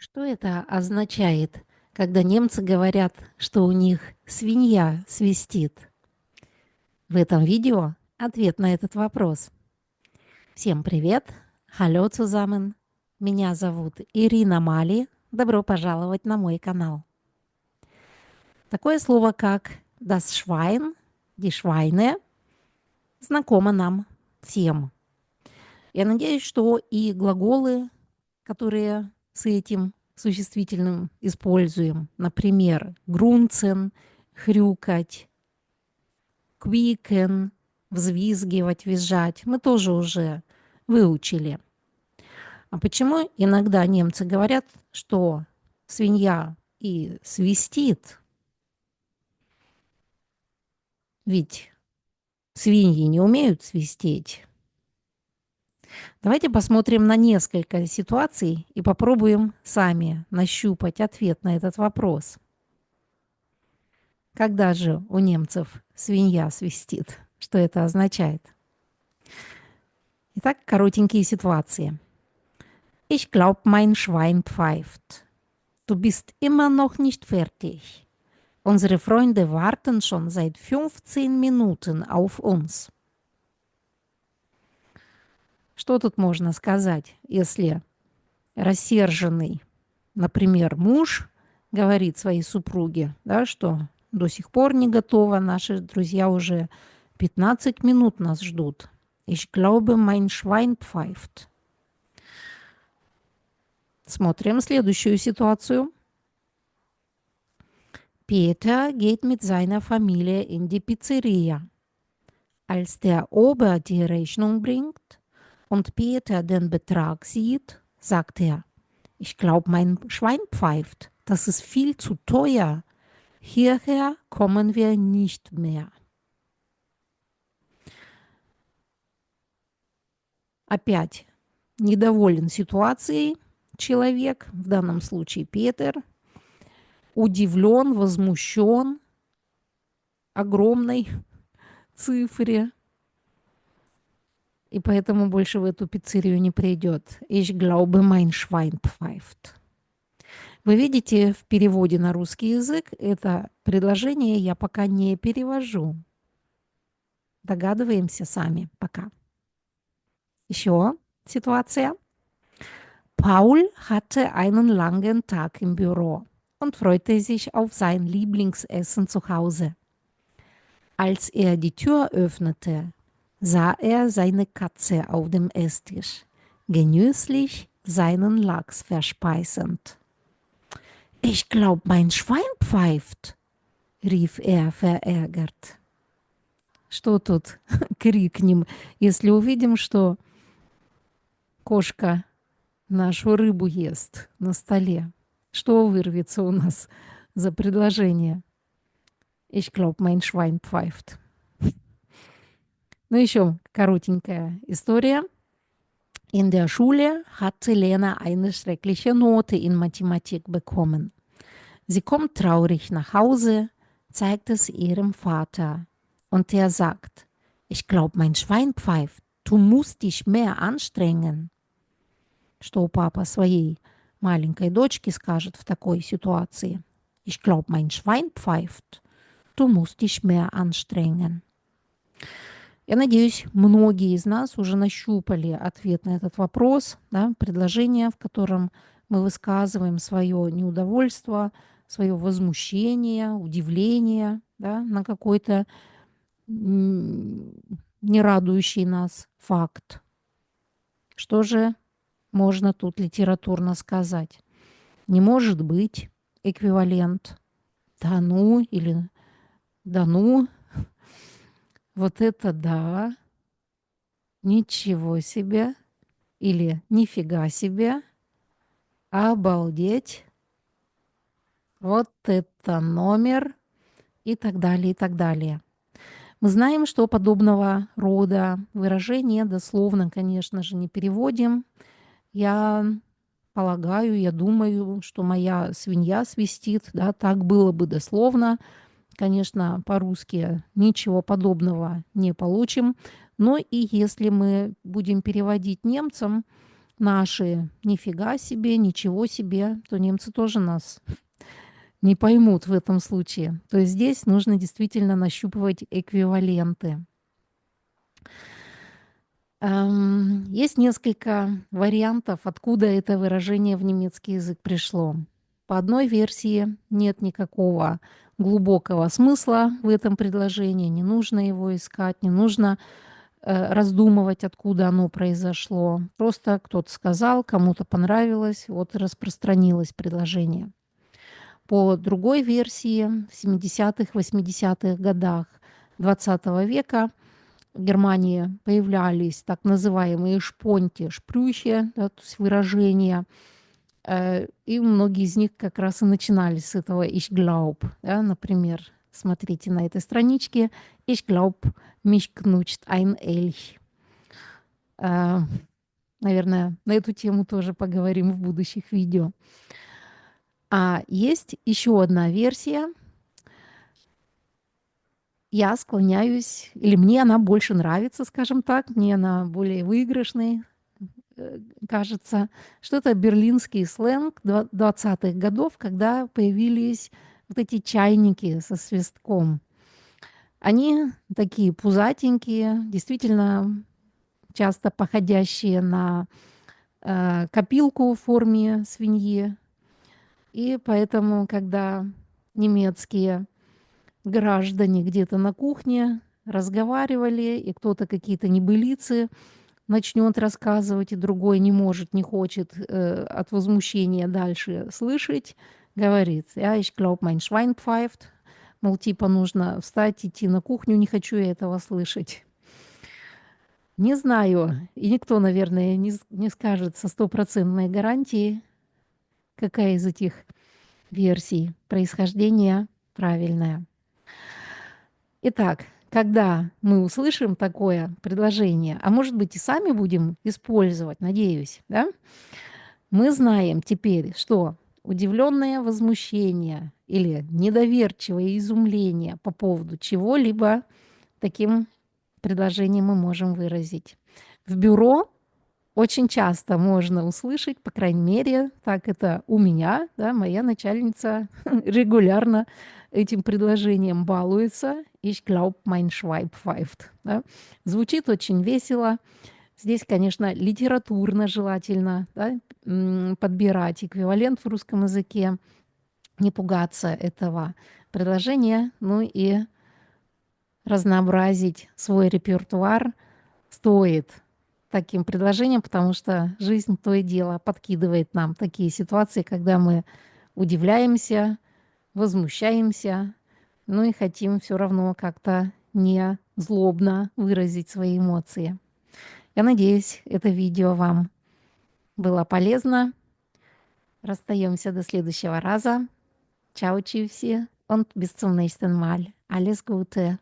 Что это означает, когда немцы говорят, что у них свинья свистит? В этом видео ответ на этот вопрос. Всем привет! Hallo zusammen! Меня зовут Ирина Мали. Добро пожаловать на мой канал. Такое слово, как das Schwein, die Schweine, знакомо нам всем. Я надеюсь, что и глаголы, которые с этим существительным используем, например, grunzen, хрюкать, quieken, взвизгивать, визжать, мы тоже уже выучили. А почему иногда немцы говорят, что свинья и свистит? Ведь свиньи не умеют свистеть. Давайте посмотрим на несколько ситуаций и попробуем сами нащупать ответ на этот вопрос. Когда же у немцев свинья свистит? Что это означает? Итак, коротенькие ситуации. Ich glaub, mein Schwein pfeift. Du bist immer noch nicht fertig. Unsere Freunde warten schon seit 15 Minuten auf uns. Что тут можно сказать, если рассерженный, например, муж говорит своей супруге, да, что до сих пор не готово, наши друзья уже 15 минут нас ждут. Ich glaube, mein Schwein pfeift. Смотрим следующую ситуацию. Peter geht mit seiner Familie in die Pizzeria. Als der Ober die Rechnung bringt und Peter den Betrag sieht, sagt er, ich glaube, mein Schwein pfeift. Das ist viel zu teuer. Hierher kommen wir nicht mehr. Опять недоволен ситуацией человек, в данном случае Петер, удивлен, возмущен огромной цифре, и поэтому больше в эту пиццерию не придет. Ich glaube, mein Schwein pfeift. Вы видите, в переводе на русский язык это предложение я пока не перевожу. Догадываемся сами пока. Еще ситуация. Paul hatte einen langen Tag im Büro und freute sich auf sein Lieblingsessen zu Hause. Als er die Tür öffnete, sah er seine Katze auf dem Esstisch, genüsslich seinen Lachs verspeisend. Ich glaube, mein Schwein pfeift, rief er verärgert. Что тут крикнем, если увидим, что кошка нашу рыбу ест на столе? Что вырвется у нас за предложение? Ich glaube, mein Schwein pfeift. Ну, еще коротенькая история. In der Schule hatte Lena eine schreckliche Note in Mathematik bekommen. Sie kommt traurig nach Hause, zeigt es ihrem Vater und der sagt, ich glaube, mein Schwein pfeift, du musst dich mehr anstrengen. Что папа своей маленькой дочке скажет в такой ситуации? Ich glaube, mein Schwein pfeift, du musst dich mehr anstrengen. Я надеюсь, многие из нас уже нащупали ответ на этот вопрос, да, предложение, в котором мы высказываем свое неудовольство, свое возмущение, удивление, да, на какой-то не радующий нас факт. Что же можно тут литературно сказать? Не может быть эквивалент «да ну» или «да ну». Вот это да, ничего себе, или нифига себе, обалдеть, вот это номер и так далее, и так далее. Мы знаем, что подобного рода выражения дословно, конечно же, не переводим. Я полагаю, я думаю, что моя свинья свистит, да, так было бы дословно. Конечно, по-русски ничего подобного не получим. Но и если мы будем переводить немцам, наши «нифига себе», «ничего себе», то немцы тоже нас не поймут в этом случае. То есть здесь нужно действительно нащупывать эквиваленты. Есть несколько вариантов, откуда это выражение в немецкий язык пришло. По одной версии нет никакого глубокого смысла в этом предложении, не нужно его искать, не нужно раздумывать, откуда оно произошло. Просто кто-то сказал, кому-то понравилось, вот и распространилось предложение. По другой версии, в 70-х, 80-х годах XX века в Германии появлялись так называемые шпонти, шпрюхи, да, то есть выражения, и многие из них как раз и начинались с этого «ich glaub». Да, например, смотрите на этой страничке «Ich glaub, mich knutscht ein Elch». Э, Наверное, на эту тему тоже поговорим в будущих видео. А есть еще одна версия. Я склоняюсь, или мне она больше нравится, скажем так, мне она более выигрышной кажется, что это берлинский сленг 20-х годов, когда появились вот эти чайники со свистком. Они такие пузатенькие, действительно часто походящие на копилку в форме свиньи. И поэтому, когда немецкие граждане где-то на кухне разговаривали, и кто-то какие-то небылицы начнет рассказывать, и другой не может, не хочет от возмущения дальше слышать, говорит, ja, ich glaub, mein Schwein pfeift, мол, типа нужно встать, идти на кухню, не хочу я этого слышать. Не знаю, и никто, наверное, не скажет со стопроцентной гарантией, какая из этих версий происхождения правильная. Итак, когда мы услышим такое предложение, а может быть и сами будем использовать, надеюсь, да, мы знаем теперь, что удивленное возмущение или недоверчивое изумление по поводу чего-либо таким предложением мы можем выразить. В бюро очень часто можно услышать, по крайней мере, так это у меня, да, моя начальница регулярно этим предложением балуется. Ich glaub, mein Schwein pfeift. Да. Звучит очень весело. Здесь, конечно, литературно желательно, да, подбирать эквивалент в русском языке, не пугаться этого предложения, ну и разнообразить свой репертуар стоит таким предложением, потому что жизнь то и дело подкидывает нам такие ситуации, когда мы удивляемся, возмущаемся, ну и хотим все равно как-то не злобно выразить свои эмоции. Я надеюсь, это видео вам было полезно. Расстаемся до следующего раза. Ciao, Tschüssi und bis zum nächsten Mal. Alles Gute.